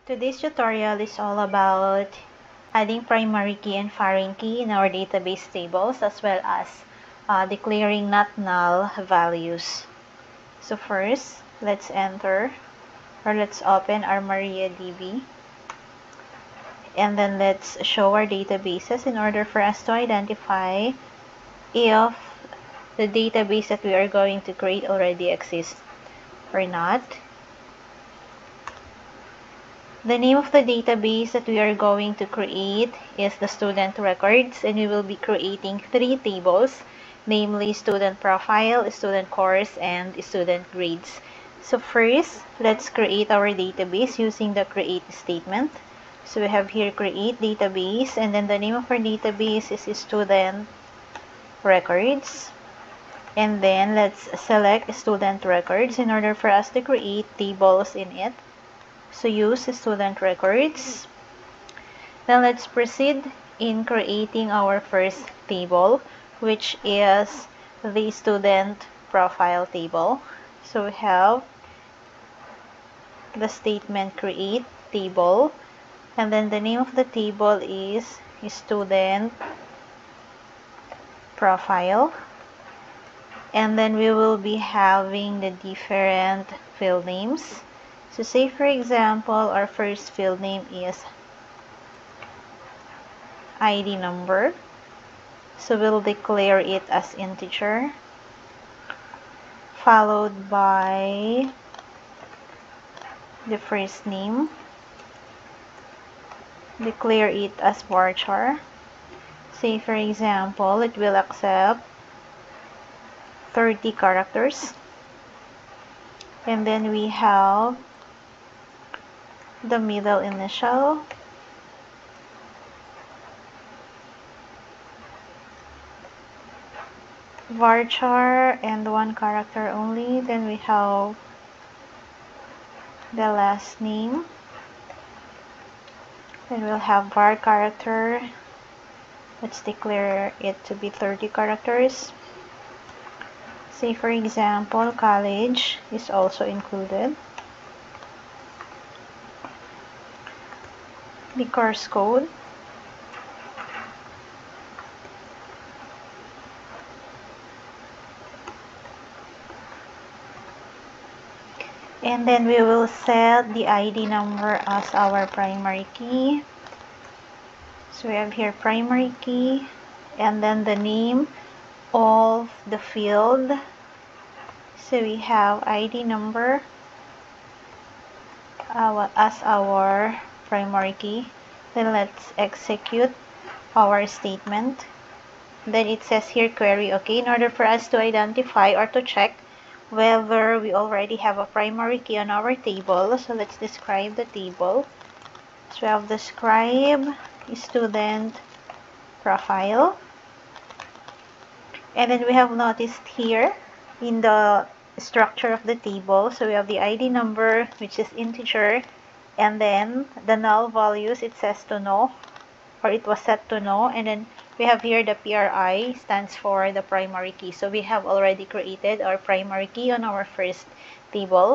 Today's tutorial is all about adding primary key and foreign key in our database tables, as well as declaring not null values. So first, let's open our MariaDB, and then let's show our databases in order for us to identify if the database that we are going to create already exists or not. The name of the database that we are going to create is the student records, and we will be creating 3 tables, namely student profile, student course, and student grades. So first, let's create our database using the create statement. So we have here create database, and then the name of our database is student records. And then let's select student records in order for us to create tables in it. So use student records. Then let's proceed in creating our first table, which is the student profile table. So we have the statement create table, and then the name of the table is student profile. And then we will be having the different field names. So say for example, our first field name is ID number. So we'll declare it as integer, followed by the first name. Declare it as varchar. Say for example, it will accept 30 characters. And then we have the middle initial, varchar, and 1 character only. Then we have the last name. Then we'll have var character. Let's declare it to be 30 characters. Say for example, college is also included. The course code. And then we will set the ID number as our primary key. So we have here primary key, and then the name of the field. So we have ID number as our primary key. Then let's execute our statement. Then it says here query okay, in order for us to identify or to check whether we already have a primary key on our table. So let's describe the table. So we have describe student profile, and then we have noticed here in the structure of the table, so we have the ID number, which is integer, and then the null values, it says to no, or it was set to no, and then we have here the PRI, stands for the primary key. So we have already created our primary key on our first table.